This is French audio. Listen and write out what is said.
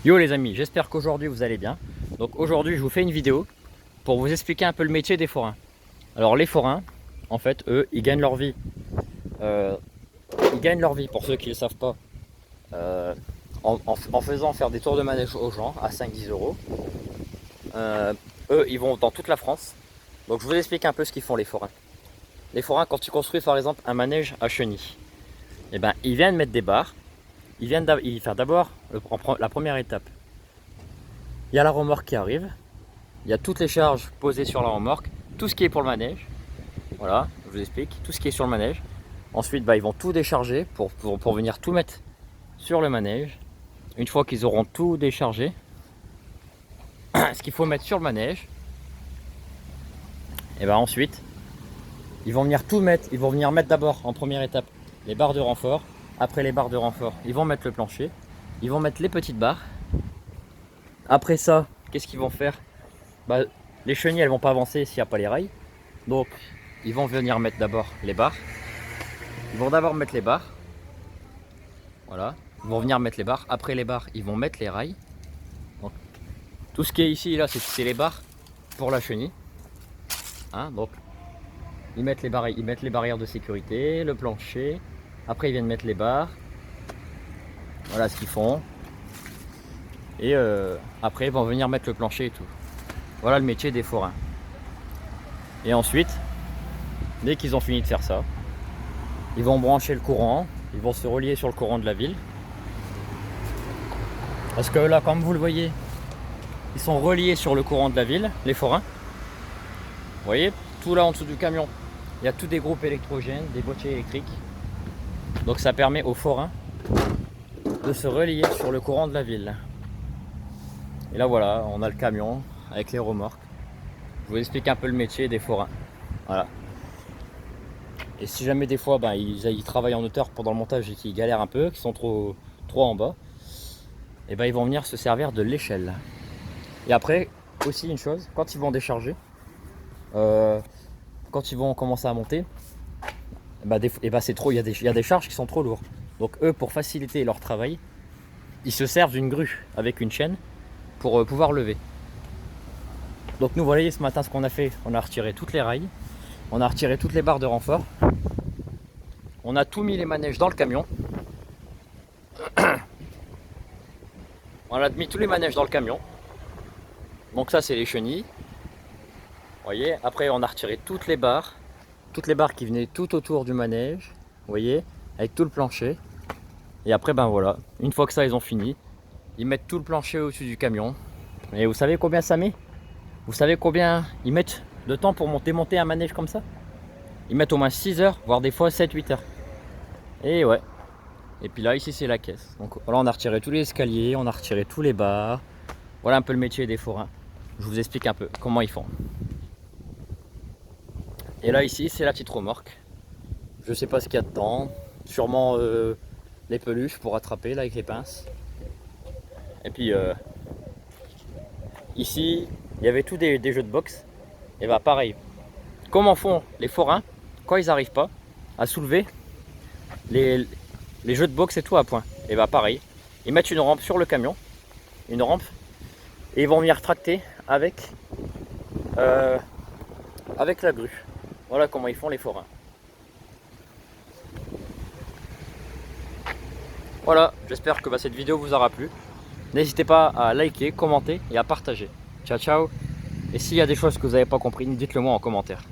Yo les amis, j'espère qu'aujourd'hui vous allez bien. Donc aujourd'hui je vous fais une vidéo pour vous expliquer un peu le métier des forains. Alors les forains, en fait, eux, ils gagnent leur vie. Euh, Ils gagnent leur vie, pour ceux qui ne le savent pas, euh, en faisant faire des tours de manège aux gens à 5-10 euros. Eux, ils vont dans toute la France. Donc je vous explique un peu ce qu'ils font les forains. Les forains, quand ils construisent par exemple un manège à chenilles, eh ben, ils viennent mettre des barres. Ils viennent faire d'abord la première étape. Il y a la remorque qui arrive. Il y a toutes les charges posées sur la remorque, tout ce qui est pour le manège. Voilà, je vous explique, tout ce qui est sur le manège. Ensuite, ils vont tout décharger pour venir tout mettre sur le manège. Une fois qu'ils auront tout déchargé, ce qu'il faut mettre sur le manège, et ensuite, ils vont venir tout mettre. Ils vont venir mettre d'abord en première étape les barres de renfort. Après les barres de renfort, ils vont mettre le plancher. Ils vont mettre les petites barres. Après ça, qu'est-ce qu'ils vont faire? Les chenilles, elles vont pas avancer s'il n'y a pas les rails. Donc, ils vont venir mettre d'abord les barres. Ils vont d'abord mettre les barres. Voilà. Ils vont venir mettre les barres. Après les barres, ils vont mettre les rails. Donc, tout ce qui est ici, là, c'est les barres pour la chenille. Hein, donc, ils mettent les barrières de sécurité, le plancher. Après, ils viennent mettre les barres. Voilà ce qu'ils font. Et après, ils vont venir mettre le plancher et tout. Voilà le métier des forains. Et ensuite, dès qu'ils ont fini de faire ça, ils vont brancher le courant. Ils vont se relier sur le courant de la ville. Parce que là, comme vous le voyez, ils sont reliés sur le courant de la ville, les forains. Vous voyez, tout là en dessous du camion, il y a tous des groupes électrogènes, des boîtiers électriques. Donc ça permet aux forains de se relier sur le courant de la ville. Et là voilà, on a le camion avec les remorques. Je vous explique un peu le métier des forains. Voilà. Et si jamais des fois ils travaillent en hauteur pendant le montage et qu'ils galèrent un peu, qu'ils sont trop en bas, et ils vont venir se servir de l'échelle. Et après, aussi une chose, quand ils vont décharger, quand ils vont commencer à monter, c'est trop, il y a des charges qui sont trop lourdes. Donc eux, pour faciliter leur travail, ils se servent d'une grue avec une chaîne pour pouvoir lever. Donc nous, voyez ce matin ce qu'on a fait, on a retiré toutes les rails, on a retiré toutes les barres de renfort, on a tout mis les manèges dans le camion. On a mis tous les manèges dans le camion. Donc ça c'est les chenilles. Vous voyez, après on a retiré toutes les barres qui venaient tout autour du manège. Vous voyez, avec tout le plancher. Et après voilà, une fois que ça ils ont fini, ils mettent tout le plancher au-dessus du camion. Et vous savez combien ça met? Vous savez combien ils mettent de temps pour démonter un manège comme ça? Ils mettent au moins 6 heures, voire des fois 7-8 heures. Et ouais. Et puis là, ici, c'est la caisse. Donc voilà, on a retiré tous les escaliers, on a retiré tous les barres. Voilà un peu le métier des forains. Je vous explique un peu comment ils font. Et là, ici, c'est la petite remorque. Je sais pas ce qu'il y a dedans. Sûrement les peluches pour attraper là avec les pinces. Et puis ici, il y avait tous des jeux de boxe. Et pareil. Comment font les forains quand ils n'arrivent pas à soulever les jeux de boxe et tout à point? Et pareil, ils mettent une rampe sur le camion, une rampe, et ils vont venir tracter avec la grue. Voilà comment ils font les forains. Voilà, j'espère que cette vidéo vous aura plu. N'hésitez pas à liker, commenter et à partager. Ciao ciao. Et s'il y a des choses que vous n'avez pas compris, dites-le moi en commentaire.